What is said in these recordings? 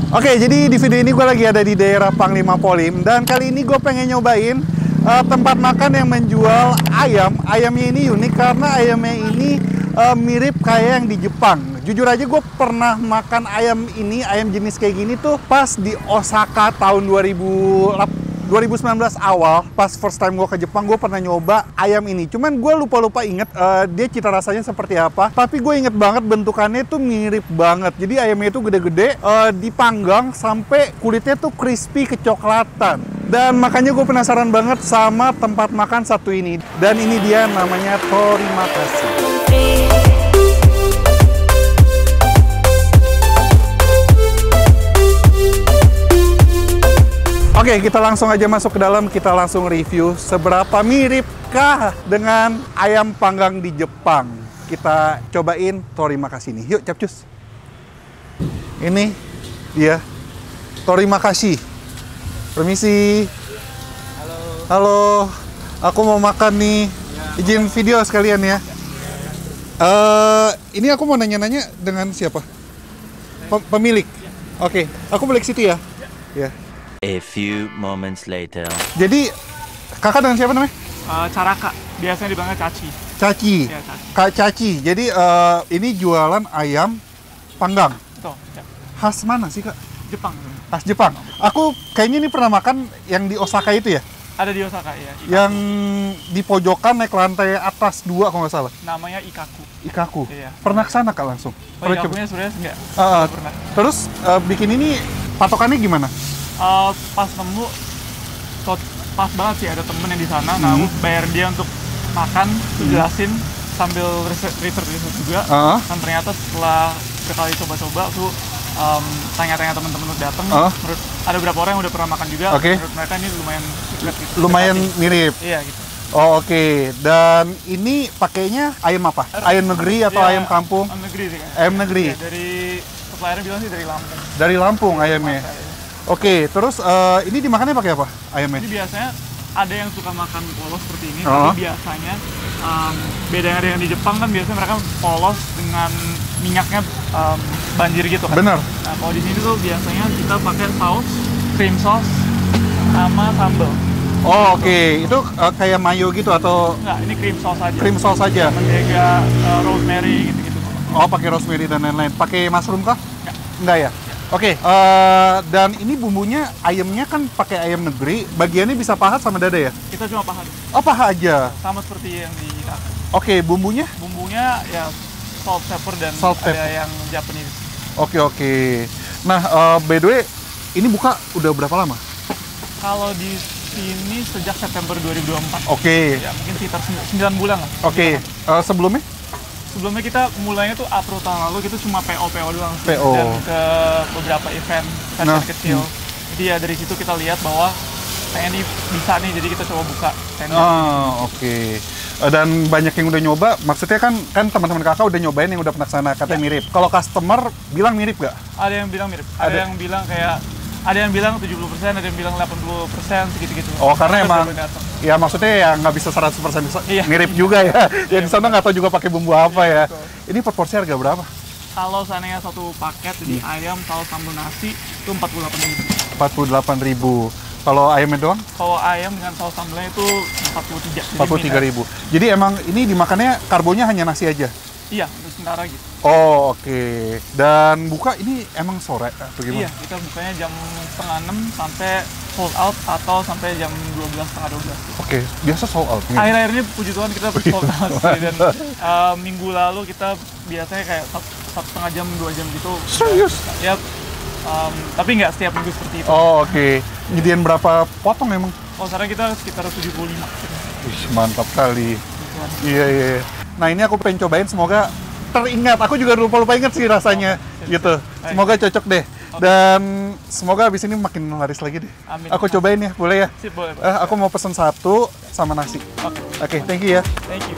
Oke, jadi di video ini gue lagi ada di daerah Panglima Polim. Dan kali ini gue pengen nyobain tempat makan yang menjual ayam. Ayamnya ini unik karena ayamnya ini mirip kayak yang di Jepang. Jujur aja gue pernah makan ayam ini, ayam jenis kayak gini tuh pas di Osaka tahun 2019 awal, pas first time gue ke Jepang, gue pernah nyoba ayam ini. Cuman gue lupa-lupa inget dia cita rasanya seperti apa. Tapi gue inget banget bentukannya tuh mirip banget. Jadi ayamnya itu gede-gede, dipanggang sampai kulitnya tuh crispy kecoklatan. Dan makanya gue penasaran banget sama tempat makan satu ini. Dan ini dia namanya Torimakase. Oke, kita langsung aja masuk ke dalam, kita langsung review seberapa miripkah dengan ayam panggang di Jepang. Kita cobain Torimakase ini. Yuk, capcus. Ini dia, Torimakase. Permisi. Halo. Halo, aku mau makan nih. Izin video sekalian ya. Ini aku mau nanya-nanya dengan siapa? Pemilik? Oke, aku balik situ ya? Ya. A few moments later. Jadi, kakak dengan siapa namanya? Caraka, biasanya dipanggil Caci. Caci. Ya, Caci. Kak Caci. Jadi, ini jualan ayam panggang. Betul, ya. Khas mana sih, Kak? Jepang. Khas Jepang. Aku kayaknya ini pernah makan yang di Osaka itu ya? Ada di Osaka ya. Ikaku. Yang di pojokan naik lantai atas 2 kalau nggak salah. Namanya Ikaku. Ikaku. Iya. Pernah ke sana, Kak, langsung? Oh, Ikakunya sebenarnya enggak. Pernah. Terus, bikin ini patokannya gimana? Pas nemu, pas banget sih ada temen yang di sana. Nah, aku bayar dia untuk makan, jelasin sambil research juga. Dan ternyata setelah berkali coba-coba, aku tanya-tanya teman-teman untuk datang. Menurut ada beberapa orang yang udah pernah makan juga. Menurut mereka ini lumayan dekat gitu. Lumayan mirip. Iya gitu. Oh, oke. Dan ini pakainya ayam apa? Ayam negeri atau ayam kampung? Ayam negeri sih kan. Ayam negeri. Ya, dari suppliernya bilang sih dari Lampung. Dari Lampung ayamnya. Oke, terus ini dimakannya pakai apa ayamnya? Ini biasanya ada yang suka makan polos seperti ini, tapi biasanya bedanya dengan di Jepang kan biasanya mereka polos dengan minyaknya banjir gitu kan. Bener. Nah, kalau di sini tuh biasanya kita pakai saus, cream sauce, sama sambal. Oh, oke. Itu kayak mayo gitu atau? Enggak, ini cream sauce aja. Cream sauce aja. Mentega, rosemary gitu-gitu. Oh, pakai rosemary dan lain-lain. Pakai mushroom kah? Enggak ya? Oke, dan ini bumbunya, ayamnya kan pakai ayam negeri, bagiannya bisa paha sama dada ya? Kita cuma paha. Oh, paha aja? Sama seperti yang di Ikaku. Oke, bumbunya? Bumbunya ya salt, pepper, dan ada yang Japanese. Oke. Nah, by the way, ini buka udah berapa lama? Kalau di sini sejak September 2024. Oke. Ya, mungkin sekitar 9 bulan lah. Oke, sebelumnya? Sebelumnya kita mulainya tuh April tahun lalu, kita cuma PO doang sih. PO. Dan ke beberapa event kecil. Jadi ya dari situ kita lihat bahwa kayaknya ini bisa nih, jadi kita coba buka tenda. Oke. Dan banyak yang udah nyoba, maksudnya kan teman-teman kakak udah nyobain yang udah pernah kesana, katanya mirip. Kalau customer bilang mirip nggak? Ada yang bilang mirip, ada yang bilang kayak, ada yang bilang 70%, ada yang bilang 80%, segitu-gitu. Oh, karena emang, ya maksudnya ya nggak bisa 100% mirip juga ya. Ya di sana nggak tahu juga pakai bumbu apa ya. Betul. Ini per porsi harga berapa? Kalau seandainya satu paket, jadi ayam, saus, sambal, nasi, itu 48.000. 48.000. Kalau ayamnya doang? Kalau ayam dengan saus sambalnya itu 43.000. Jadi emang ini dimakannya karbonya hanya nasi aja? Iya, untuk sementara gitu. Oh, oke. Dan buka ini emang sore atau gimana? Iya, kita bukanya jam 5:30 sampai sold out atau sampai jam 12:30. Oke, biasa sold out. Akhir-akhir ini puji Tuhan kita sold out sih. Dan minggu lalu kita biasanya kayak 1,5 jam, 2 jam gitu. Serius? Ya, tapi nggak setiap minggu seperti itu. Oh, oke. Nyediain berapa potong emang? Oh, sekarang kita sekitar 75. Wih, mantap kali. Iya. Nah, ini aku pengen cobain, semoga teringat. Aku juga lupa ingat sih rasanya, gitu. Semoga cocok deh. Dan semoga abis ini makin laris lagi deh. Amin. Aku cobain ya, boleh ya? Sip, boleh. Aku mau pesen 1 sama nasi. Oke, thank you ya. Thank you.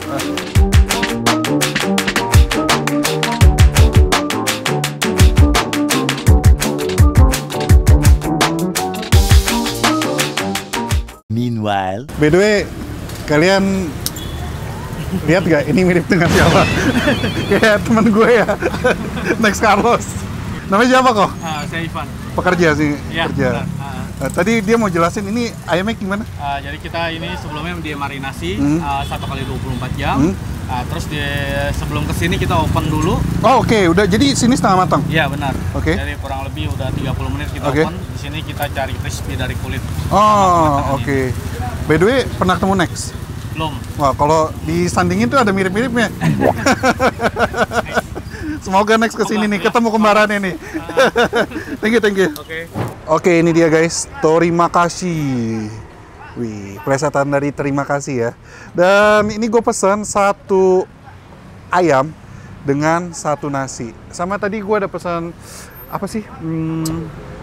Meanwhile, by the way, kalian lihat gak ini mirip dengan siapa? Kayak teman gue ya, Next Carlos. Namanya siapa kok? Saya Ivan. Pekerja sih, Ya, kerja. Tadi dia mau jelasin ini ayamnya gimana? Jadi kita ini sebelumnya dia marinasi 1 kali 24 jam. Terus sebelum kesini kita open dulu. Oh oke, udah jadi sini setengah matang? Iya benar. Oke. Jadi kurang lebih udah 30 menit kita open. Di sini kita cari crispy dari kulit. Oh oke. By the way, pernah ketemu Next? Belum. Wah, kalau disandingin tuh ada mirip-miripnya. Semoga Next kesini nih, ketemu kembarannya nih. Thank you. Oke, ini dia guys, terima kasih. Wih, plesetan dari terima kasih ya. Dan ini gue pesen 1 ayam dengan 1 nasi. Sama tadi gue ada pesan apa sih?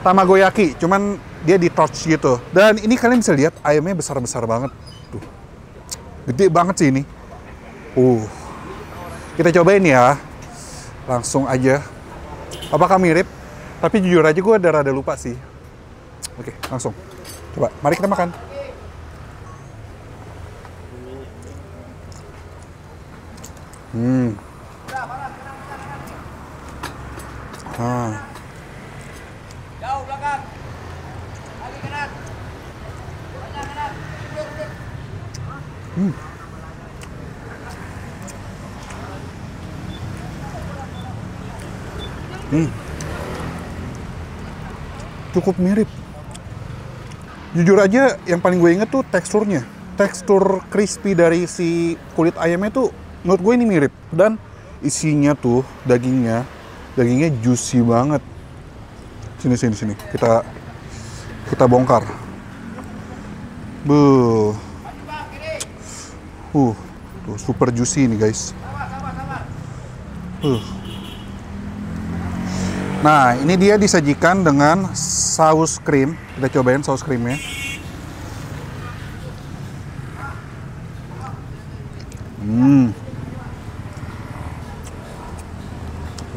Tamagoyaki, cuman dia di torch gitu. Dan ini kalian bisa lihat ayamnya besar-besar banget. Tuh. Gede banget sih ini. Kita cobain ya. Langsung aja. Apakah mirip? Tapi jujur aja gue ada rada lupa sih. Oke, langsung. Coba, mari kita makan. Jauh belakang. Lagi kanan. Kanan. Cukup mirip. Jujur aja yang paling gue inget tuh teksturnya. Tekstur crispy dari si kulit ayamnya tuh menurut gue ini mirip. Dan isinya tuh dagingnya juicy banget. Sini. Kita bongkar. Tuh super juicy ini guys. Nah, ini dia disajikan dengan saus krim. Kita cobain saus krimnya.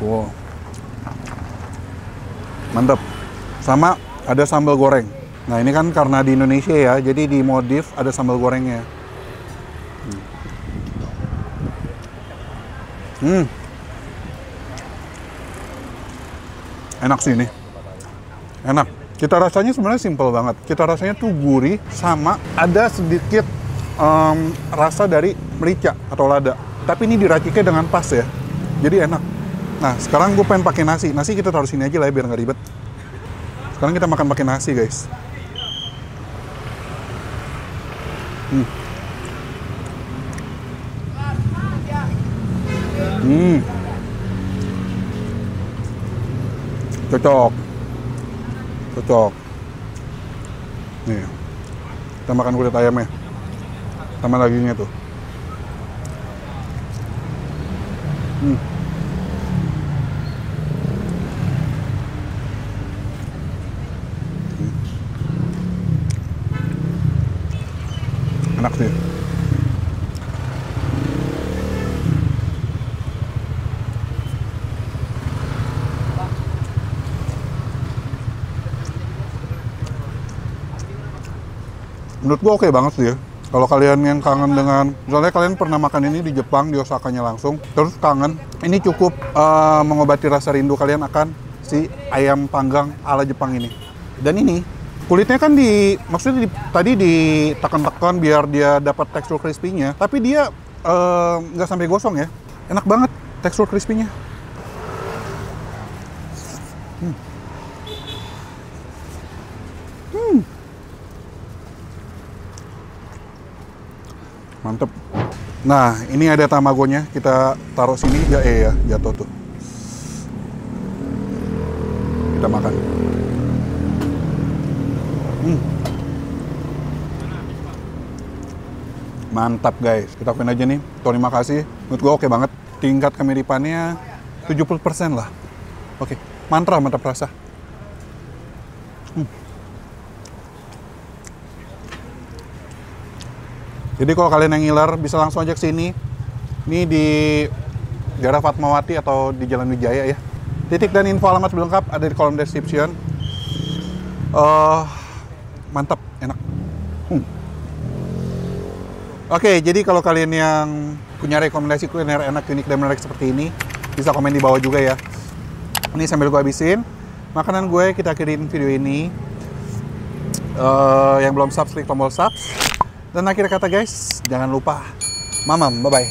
Wow. Mantap. Sama ada sambal goreng. Nah, ini kan karena di Indonesia ya, jadi di modif ada sambal gorengnya. Enak sih ini. Enak. Cita rasanya sebenarnya simple banget. Cita rasanya tuh gurih sama ada sedikit rasa dari merica atau lada. Tapi ini diraciknya dengan pas ya. Jadi enak. Nah, sekarang gue pengen pakai nasi. Nasi kita taruh sini aja lah ya, biar nggak ribet. Sekarang kita makan pakai nasi, guys. Cocok. Nih, kita makan kulit ayamnya. Sama dagingnya tuh. Enak sih. Menurut gua oke banget sih ya. Kalau kalian yang kangen dengan, misalnya kalian pernah makan ini di Jepang, di Osakanya langsung, terus kangen, ini cukup mengobati rasa rindu kalian akan si ayam panggang ala Jepang ini. Dan ini, kulitnya kan maksudnya tadi ditekan-tekan biar dia dapat tekstur crispy-nya, tapi dia nggak sampai gosong ya. Enak banget tekstur crispy-nya. Mantep. Nah, ini ada tamagonya. Kita taruh sini. Ya, jatuh tuh. Kita makan. Mantap, guys. Kita akuin aja nih. Terima kasih. Menurut gue oke banget. Tingkat kemiripannya 70% lah. Oke. Mantap rasa. Jadi kalau kalian yang ngiler bisa langsung aja ke sini. Ini di daerah Fatmawati atau di Jalan Wijaya ya. Titik dan info alamat lengkap ada di kolom description. Mantap, enak. Oke, jadi kalau kalian yang punya rekomendasi kuliner enak, unik, dan menarik seperti ini, bisa komen di bawah juga ya. Ini sambil gue habisin makanan gue, kita akhirin video ini. Yang belum subs, klik tombol subs. Dan akhir kata guys, jangan lupa mamam, bye-bye.